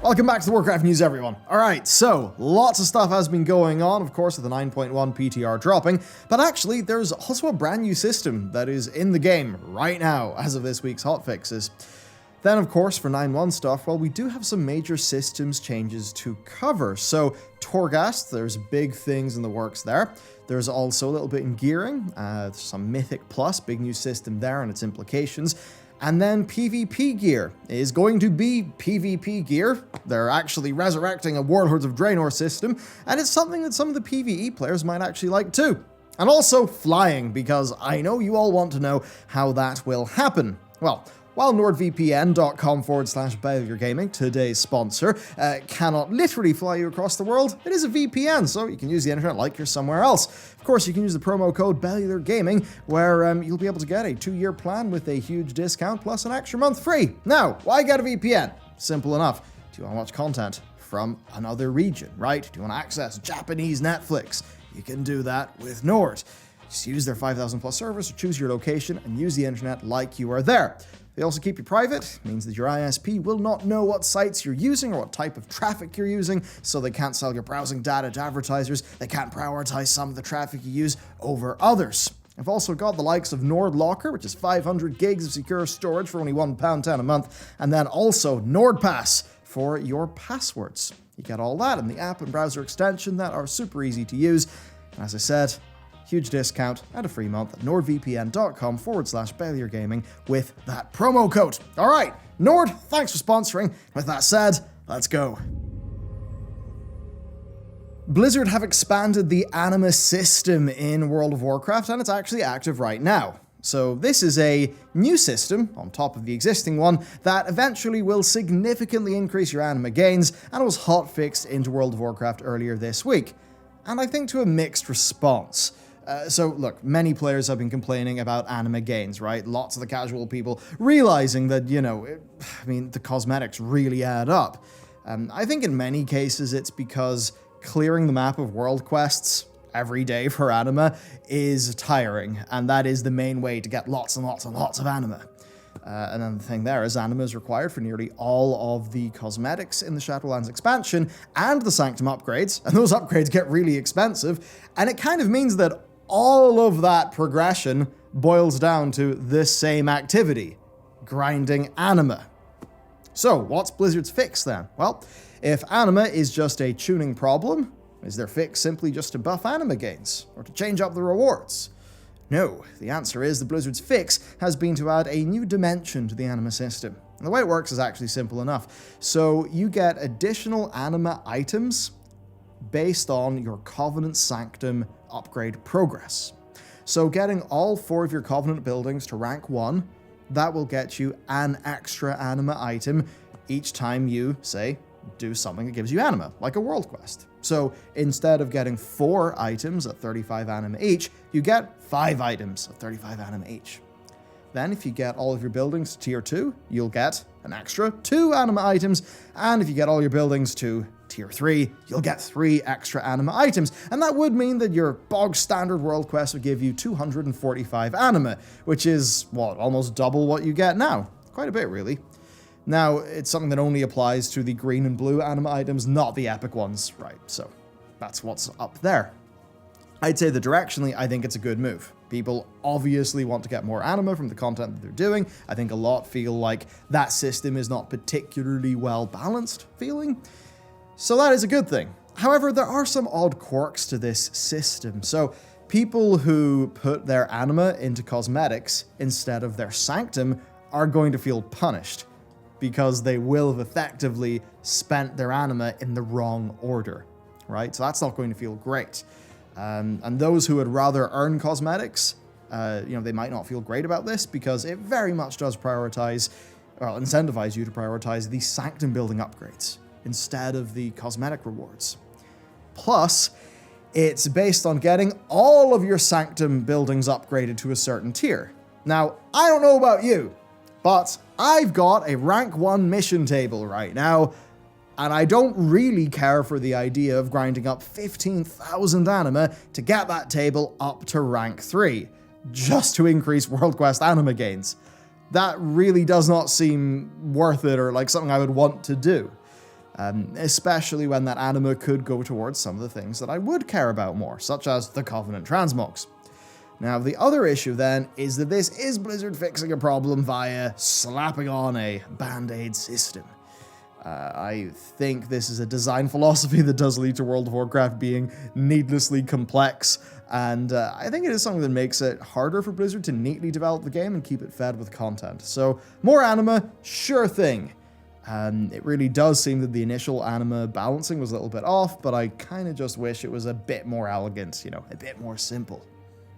Welcome back to the Warcraft news, everyone. Alright, so lots of stuff has been going on, of course, with the 9.1 PTR dropping, but actually there's also a brand new system that is in the game right now as of this week's hotfixes. Then, of course, for 9.1 stuff, well, we do have some major systems changes to cover. So, Torghast, there's big things in the works there. There's also a little bit in gearing, some Mythic Plus, big new system there and its implications. And then PvP gear is going to be PvP gear. They're actually resurrecting a Warlords of Draenor system, and it's something that some of the PvE players might actually like too. And also flying, because I know you all want to know how that will happen. Well, while NordVPN.com/Bellular Gaming, today's sponsor, cannot literally fly you across the world, it is a VPN, so you can use the internet like you're somewhere else. Of course, you can use the promo code Bellular Gaming, where you'll be able to get a 2-year plan with a huge discount plus an extra month free. Now, why get a VPN? Simple enough. Do you want to watch content from another region, right? Do you want to access Japanese Netflix? You can do that with Nord. Just use their 5,000 plus servers, or choose your location and use the internet like you are there. They also keep you private, means that your ISP will not know what sites you're using or what type of traffic you're using, so they can't sell your browsing data to advertisers, they can't prioritize some of the traffic you use over others. I've also got the likes of Nord Locker, which is 500 gigs of secure storage for only £1.10 a month, and then also NordPass for your passwords. You get all that in the app and browser extension that are super easy to use, and as I said, huge discount and a free month at NordVPN.com/Bellular Gaming with that promo code. All right, Nord, thanks for sponsoring. With that said, let's go. Blizzard have expanded the Anima system in World of Warcraft, and it's actually active right now. So this is a new system, on top of the existing one, that eventually will significantly increase your Anima gains, and was hotfixed into World of Warcraft earlier this week. And I think to a mixed response. So look, many players have been complaining about Anima gains, right? Lots of the casual people realizing that, the cosmetics really add up. I think in many cases it's because clearing the map of world quests every day for Anima is tiring, and that is the main way to get lots and lots and lots of Anima. And then the thing there is Anima is required for nearly all of the cosmetics in the Shadowlands expansion and the Sanctum upgrades, and those upgrades get really expensive, and it kind of means that all of that progression boils down to this same activity, grinding Anima. So, what's Blizzard's fix then? Well, if Anima is just a tuning problem, is their fix simply just to buff Anima gains, or to change up the rewards? No, the answer is the Blizzard's fix has been to add a new dimension to the Anima system. And the way it works is actually simple enough. So, you get additional Anima items based on your Covenant Sanctum upgrade progress. So getting all 4 of your Covenant buildings to rank 1, that will get you an extra Anima item each time you, say, do something that gives you Anima, like a world quest. So instead of getting 4 items at 35 Anima each, you get 5 items at 35 Anima each. Then if you get all of your buildings to tier 2, you'll get an extra 2 Anima items, and if you get all your buildings to tier 3, you'll get 3 extra Anima items, and that would mean that your bog standard world quest would give you 245 Anima, which is, almost double what you get now. Quite a bit, really. Now, it's something that only applies to the green and blue Anima items, not the epic ones, right, so that's what's up there. I'd say that directionally, I think it's a good move. People obviously want to get more Anima from the content that they're doing. I think a lot feel like that system is not particularly well balanced feeling. So that is a good thing. However, there are some odd quirks to this system. So people who put their Anima into cosmetics instead of their Sanctum are going to feel punished, because they will have effectively spent their Anima in the wrong order, right? So that's not going to feel great. And those who would rather earn cosmetics, they might not feel great about this, because it very much does incentivize you to prioritize the Sanctum building upgrades instead of the cosmetic rewards. Plus, it's based on getting all of your Sanctum buildings upgraded to a certain tier. Now, I don't know about you, but I've got a rank 1 mission table right now, and I don't really care for the idea of grinding up 15,000 Anima to get that table up to rank 3, just to increase World Quest Anima gains. That really does not seem worth it or like something I would want to do. especially when that Anima could go towards some of the things that I would care about more, such as the Covenant transmogs. Now, the other issue then is that this is Blizzard fixing a problem via slapping on a band-aid system. I think this is a design philosophy that does lead to World of Warcraft being needlessly complex, and I think it is something that makes it harder for Blizzard to neatly develop the game and keep it fed with content. So, more Anima, sure thing. It really does seem that the initial Anima balancing was a little bit off, but I kind of just wish it was a bit more elegant, you know, a bit more simple.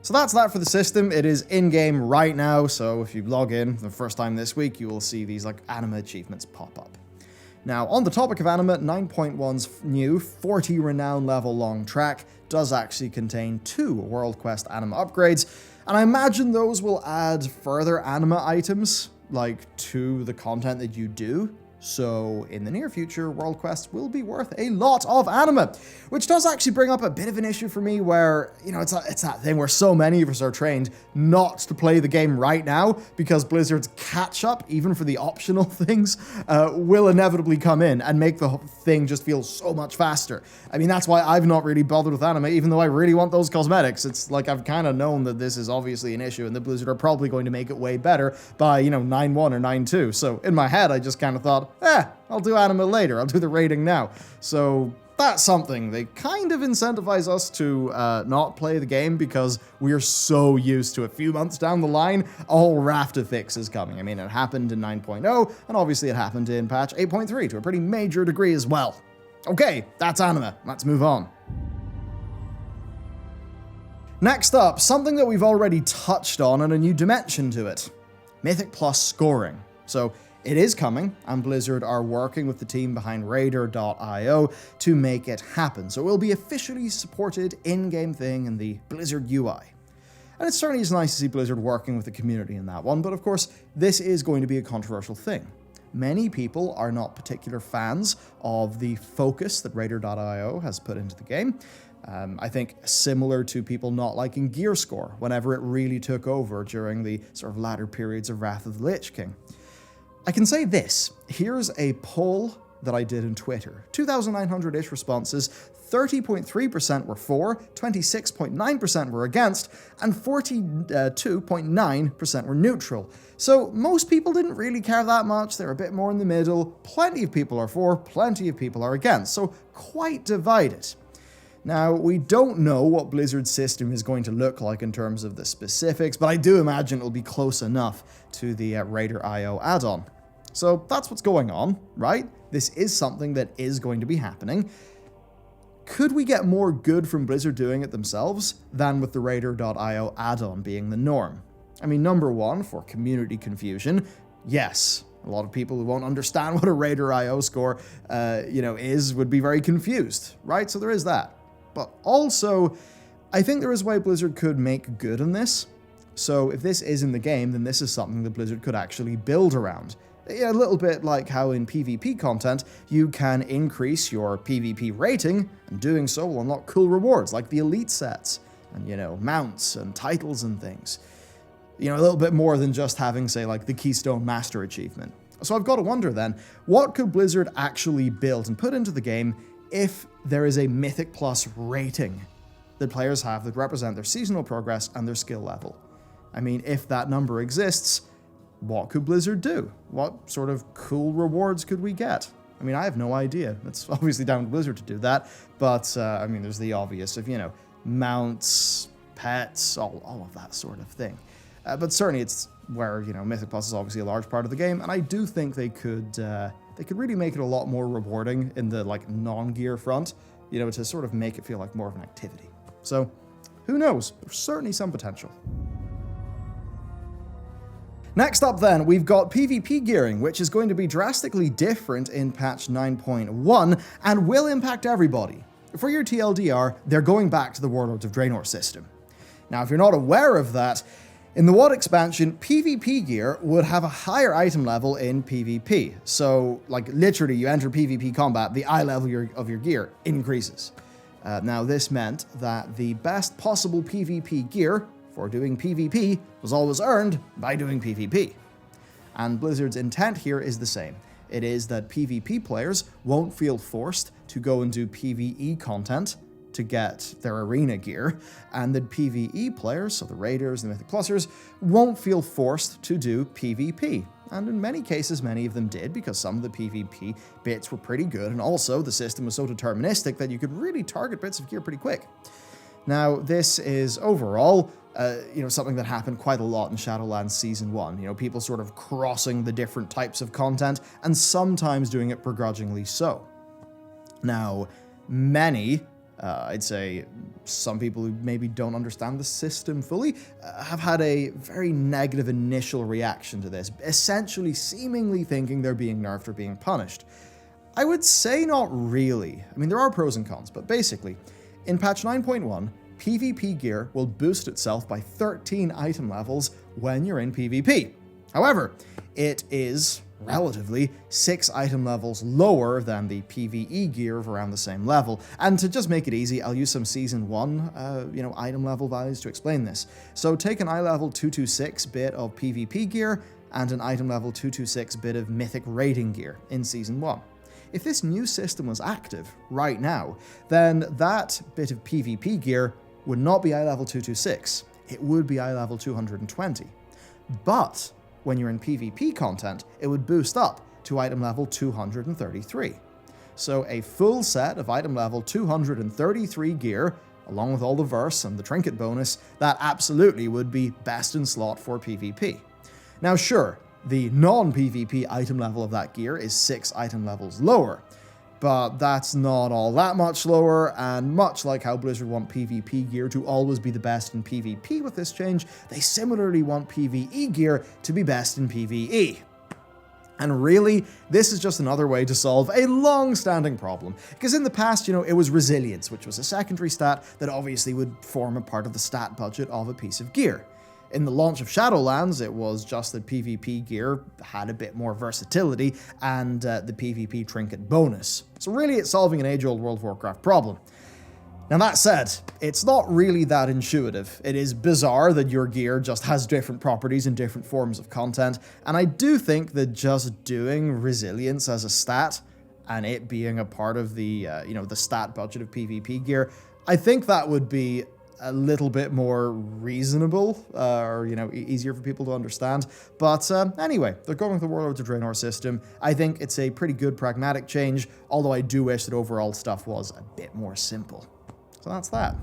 So that's that for the system. It is in-game right now, so if you log in for the first time this week, you will see these like Anima achievements pop up. Now, on the topic of Anima, 9.1's new 40 renown level long track does actually contain 2 World Quest Anima upgrades, and I imagine those will add further Anima items, like, to the content that you do. So, in the near future, World Quest will be worth a lot of Anima, which does actually bring up a bit of an issue for me where, you know, it's that thing where so many of us are trained not to play the game right now because Blizzard's catch-up, even for the optional things, will inevitably come in and make the thing just feel so much faster. I mean, that's why I've not really bothered with Anima, even though I really want those cosmetics. It's like I've kind of known that this is obviously an issue and that Blizzard are probably going to make it way better by, you know, 9.1 or 9.2. So, in my head, I just kind of thought, I'll do Anima later, I'll do the rating now. So that's something. They kind of incentivize us to not play the game because we're so used to a few months down the line, a whole raft of fixes coming. I mean, it happened in 9.0, and obviously it happened in patch 8.3 to a pretty major degree as well. Okay, that's Anima. Let's move on. Next up, something that we've already touched on and a new dimension to it. Mythic Plus scoring. So, it is coming, and Blizzard are working with the team behind Raider.io to make it happen, so it will be officially supported in-game thing in the Blizzard UI. And it certainly is nice to see Blizzard working with the community in that one, but of course, this is going to be a controversial thing. Many people are not particular fans of the focus that Raider.io has put into the game. I think similar to people not liking gear score whenever it really took over during the sort of latter periods of Wrath of the Lich King. I can say this, here's a poll that I did on Twitter. 2,900-ish responses, 30.3% were for, 26.9% were against, and 42.9% were neutral. So most people didn't really care that much, they're a bit more in the middle, plenty of people are for, plenty of people are against, so quite divided. Now, we don't know what Blizzard's system is going to look like in terms of the specifics, but I do imagine it'll be close enough to the Raider.io add-on. So that's what's going on, right? This is something that is going to be happening. Could we get more good from Blizzard doing it themselves than with the Raider.io add-on being the norm? I mean, number one, for community confusion, yes. A lot of people who won't understand what a Raider.io score, would be very confused, right? So there is that. But also, I think there is a way Blizzard could make good on this. So if this is in the game, then this is something that Blizzard could actually build around. A little bit like how in PvP content, you can increase your PvP rating, and doing so will unlock cool rewards like the elite sets, and, you know, mounts and titles and things. You know, a little bit more than just having, say, like the Keystone Master achievement. So I've got to wonder then, what could Blizzard actually build and put into the game if there is a Mythic Plus rating that players have that represent their seasonal progress and their skill level? I mean, if that number exists, what could Blizzard do? What sort of cool rewards could we get? I mean, I have no idea. It's obviously down to Blizzard to do that, but, I mean, there's the obvious of, you know, mounts, pets, all of that sort of thing. But certainly it's where, you know, Mythic Plus is obviously a large part of the game, and I do think they could really make it a lot more rewarding in the, like, non-gear front, you know, to sort of make it feel like more of an activity. So, who knows? There's certainly some potential. Next up then, we've got PvP gearing, which is going to be drastically different in patch 9.1 and will impact everybody. For your TLDR, they're going back to the Warlords of Draenor system. Now, if you're not aware of that, in the WoW expansion, PvP gear would have a higher item level in PvP. So, like, literally, you enter PvP combat, the eye level of your gear increases. Now, this meant that the best possible PvP gear for doing PvP was always earned by doing PvP. And Blizzard's intent here is the same. It is that PvP players won't feel forced to go and do PvE content to get their arena gear, and that PvE players, so the Raiders and the Mythic Plusers, won't feel forced to do PvP. And in many cases, many of them did, because some of the PvP bits were pretty good, and also the system was so deterministic that you could really target bits of gear pretty quick. Now, this is overall, something that happened quite a lot in Shadowlands Season 1. People sort of crossing the different types of content, and sometimes doing it begrudgingly so. Now, many, I'd say some people who maybe don't understand the system fully, have had a very negative initial reaction to this, essentially seemingly thinking they're being nerfed or being punished. I would say not really. I mean, there are pros and cons, but basically, in patch 9.1, PvP gear will boost itself by 13 item levels when you're in PvP. However, it is relatively 6 item levels lower than the PvE gear of around the same level. And to just make it easy, I'll use some Season 1, item level values to explain this. So take an eye level 226 bit of PvP gear and an item level 226 bit of Mythic raiding gear in Season 1. If this new system was active right now, then that bit of PvP gear would not be eye level 226, it would be eye level 220. But when you're in PvP content, it would boost up to item level 233. So a full set of item level 233 gear, along with all the verse and the trinket bonus, that absolutely would be best in slot for PvP. Now sure, the non-PvP item level of that gear is 6 item levels lower, but that's not all that much lower, and much like how Blizzard want PvP gear to always be the best in PvP with this change, they similarly want PvE gear to be best in PvE. And really, this is just another way to solve a long-standing problem, because in the past, it was resilience, which was a secondary stat that obviously would form a part of the stat budget of a piece of gear. In the launch of Shadowlands, it was just that PvP gear had a bit more versatility and the PvP trinket bonus. So really, it's solving an age-old World of Warcraft problem. Now that said, it's not really that intuitive. It is bizarre that your gear just has different properties in different forms of content, and I do think that just doing resilience as a stat and it being a part of the the stat budget of PvP gear, I think that would be a little bit more reasonable, or easier for people to understand. But anyway, they're going with the Warlord to Draenor system. I think it's a pretty good pragmatic change, although I do wish that overall stuff was a bit more simple. So that's that.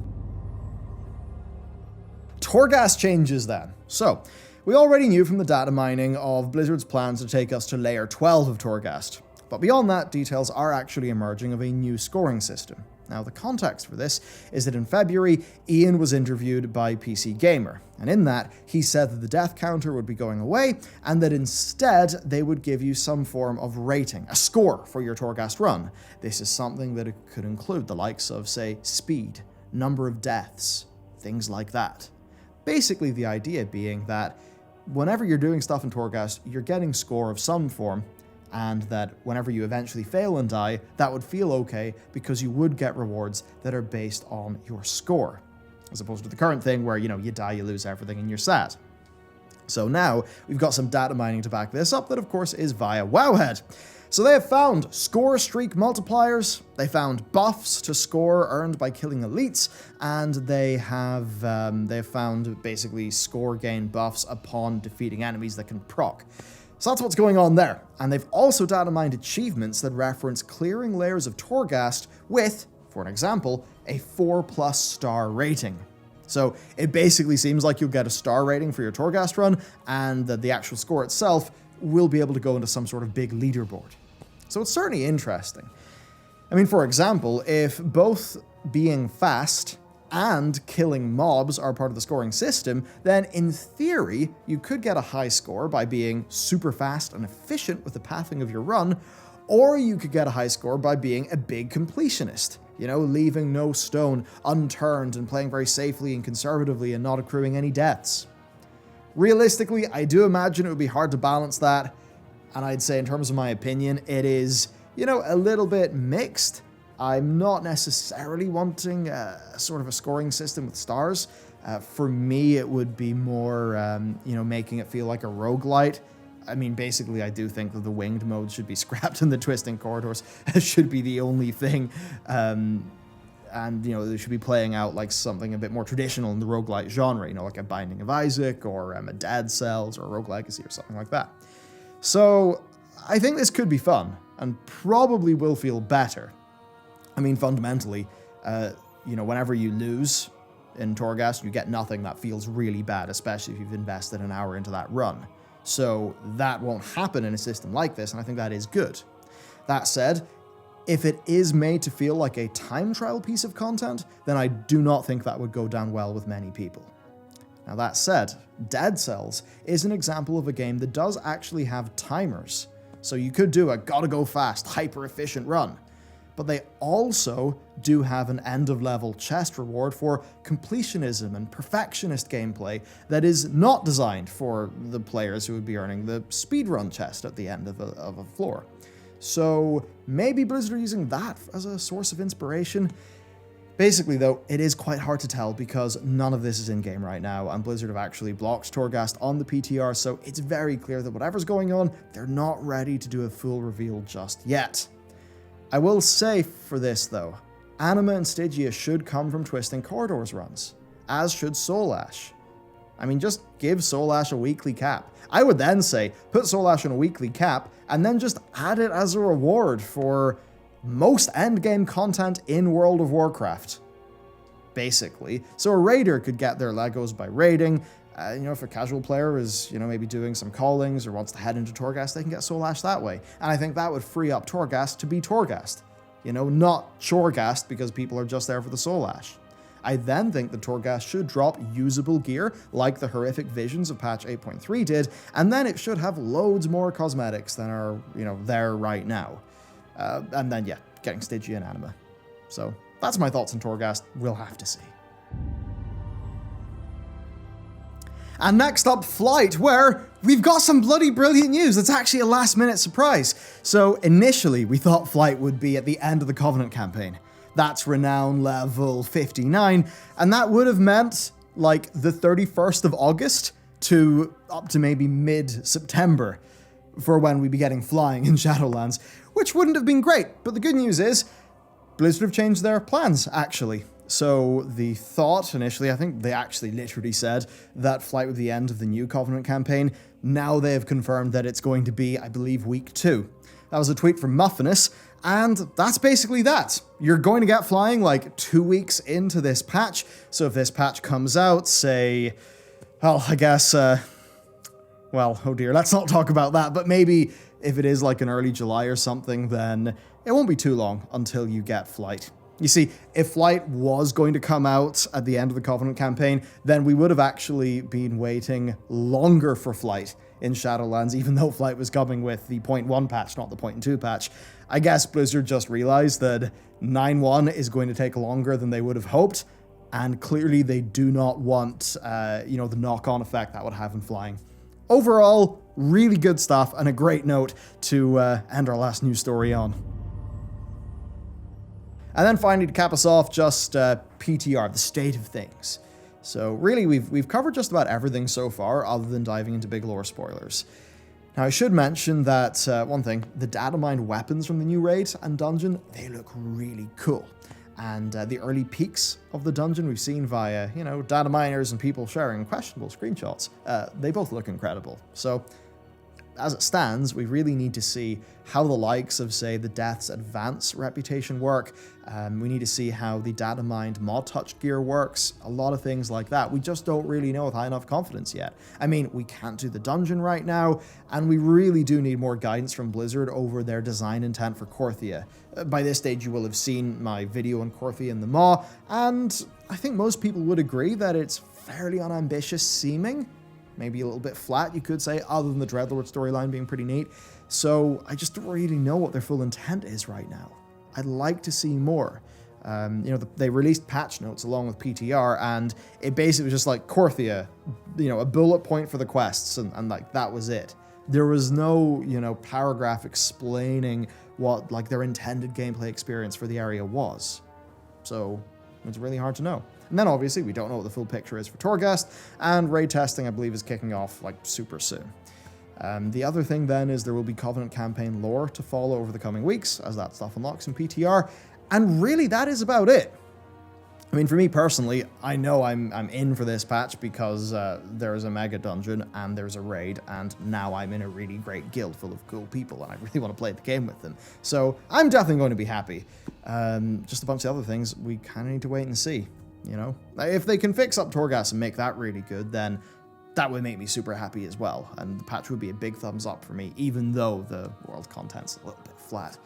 Torghast changes then. So, we already knew from the data mining of Blizzard's plans to take us to layer 12 of Torghast. But beyond that, details are actually emerging of a new scoring system. Now, the context for this is that in February, Ian was interviewed by PC Gamer, and in that, he said that the death counter would be going away, and that instead, they would give you some form of rating, a score for your Torghast run. This is something that could include the likes of, say, speed, number of deaths, things like that. Basically, the idea being that whenever you're doing stuff in Torghast, you're getting score of some form, and that whenever you eventually fail and die, that would feel okay because you would get rewards that are based on your score, as opposed to the current thing where, you die, you lose everything, and you're sad. So now, we've got some data mining to back this up that, of course, is via Wowhead. So they have found score streak multipliers, they found buffs to score earned by killing elites, and they have found basically score gain buffs upon defeating enemies that can proc. So that's what's going on there. And they've also data mined achievements that reference clearing layers of Torghast with, for an example, a 4+ star rating. So it basically seems like you'll get a star rating for your Torghast run, and that the actual score itself will be able to go into some sort of big leaderboard. So it's certainly interesting. I mean, for example, if both being fast and killing mobs are part of the scoring system, then in theory, you could get a high score by being super fast and efficient with the pathing of your run, or you could get a high score by being a big completionist, leaving no stone unturned and playing very safely and conservatively and not accruing any deaths. Realistically, I do imagine it would be hard to balance that, and I'd say in terms of my opinion, it is, a little bit mixed. I'm not necessarily wanting sort of a scoring system with stars. For me, it would be more, making it feel like a roguelite. I mean, basically, I do think that the winged mode should be scrapped and the twisting corridors should be the only thing. And, you know, they should be playing out like something a bit more traditional in the roguelite genre, you know, like a Binding of Isaac or a Dead Cells or a Rogue Legacy or something like that. So I think this could be fun and probably will feel better. I mean, fundamentally, you know, whenever you lose in Torghast, you get nothing. That feels really bad, especially if you've invested an hour into that run. So that won't happen in a system like this, and I think that is good. That said, if it is made to feel like a time trial piece of content, then I do not think that would go down well with many people. Now that said, Dead Cells is an example of a game that does actually have timers. So you could do a gotta go fast, hyper efficient run. But they also do have an end-of-level chest reward for completionism and perfectionist gameplay that is not designed for the players who would be earning the speedrun chest at the end of a floor. So maybe Blizzard are using that as a source of inspiration. Basically, though, it is quite hard to tell because none of this is in-game right now, and Blizzard have actually blocked Torghast on the PTR, so it's very clear that whatever's going on, they're not ready to do a full reveal just yet. I will say for this, though, Anima and Stygia should come from Twisting Corridors runs, as should Soul Ash. I mean, just give Soul Ash a weekly cap. I would then say, put Soul Ash on a weekly cap, and then just add it as a reward for most endgame content in World of Warcraft, basically. So a raider could get their Legos by raiding. You know, if a casual player is, you know, maybe doing some callings or wants to head into Torghast, they can get Soul Ash that way. And I think that would free up Torghast to be Torghast. You know, not Choregast because people are just there for the Soul Ash. I then think that Torghast should drop usable gear, like the horrific visions of patch 8.3 did, and then it should have loads more cosmetics than are, you know, there right now. And then, yeah, getting Stygia and Anima. So that's my thoughts on Torghast. We'll have to see. And next up, Flight, where we've got some bloody brilliant news. That's actually a last-minute surprise. So initially, we thought Flight would be at the end of the Covenant campaign. That's Renown level 59, and that would have meant, like, the 31st of August to up to maybe mid-September for when we'd be getting flying in Shadowlands, which wouldn't have been great. But the good news is, Blizzard have changed their plans, actually. So the thought initially, I think they actually literally said that Flight would be the end of the new Covenant campaign. Now they have confirmed that it's going to be, I believe, week 2. That was a tweet from Muffinous, and that's basically that. You're going to get flying like 2 weeks into this patch. So if this patch comes out, say, well, I guess, well, oh dear, let's not talk about that, but maybe if it is like an early July or something, then it won't be too long until you get Flight. You see, if Flight was going to come out at the end of the Covenant campaign, then we would have actually been waiting longer for Flight in Shadowlands, even though Flight was coming with the 0.1 patch, not the 0.2 patch. I guess Blizzard just realized that 9.1 is going to take longer than they would have hoped, and clearly they do not want, you know, the knock-on effect that would have in flying. Overall, really good stuff, and a great note to end our last news story on. And then finally, to cap us off, just PTR, the state of things. So really, we've covered just about everything so far, other than diving into big lore spoilers. Now, I should mention that, one thing, the data mined weapons from the new raid and dungeon, they look really cool. And the early peaks of the dungeon we've seen via, you know, data miners and people sharing questionable screenshots, they both look incredible. So, as it stands, we really need to see how the likes of, say, the Death's Advance reputation work. We need to see how the data mined mod touch gear works, a lot of things like that. We just don't really know with high enough confidence yet. I mean, we can't do the dungeon right now, and we really do need more guidance from Blizzard over their design intent for Korthia. By this stage, you will have seen my video on Korthia in the Maw, and I think most people would agree that it's fairly unambitious seeming. Maybe a little bit flat, you could say, other than the Dreadlord storyline being pretty neat. So I just don't really know what their full intent is right now. I'd like to see more. You know, they released patch notes along with PTR, and it basically was just like Korthia, you know, a bullet point for the quests, and like that was it. There was no, you know, paragraph explaining what like their intended gameplay experience for the area was. So it's really hard to know. And then obviously we don't know what the full picture is for Torghast, and raid testing I believe is kicking off like super soon. The other thing then is there will be Covenant campaign lore to follow over the coming weeks as that stuff unlocks in PTR. And really, that is about it. I mean, for me personally, I know I'm in for this patch because there's a mega dungeon and there's a raid, and now I'm in a really great guild full of cool people, and I really want to play the game with them. So I'm definitely going to be happy. Just a bunch of other things, we kind of need to wait and see, you know? If they can fix up Torghast and make that really good, then that would make me super happy as well, and the patch would be a big thumbs up for me, even though the world content's a little bit flat.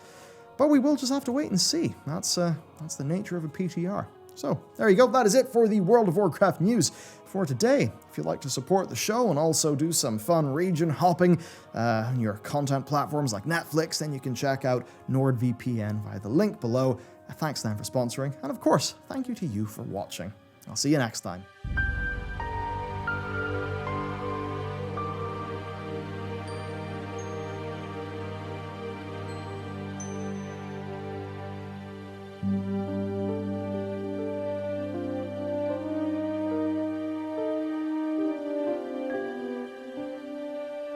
But we will just have to wait and see. That's the nature of a PTR. So, there you go. That is it for the World of Warcraft news for today. If you'd like to support the show and also do some fun region hopping on your content platforms like Netflix, then you can check out NordVPN via the link below. Thanks then for sponsoring. And of course, thank you to you for watching. I'll see you next time.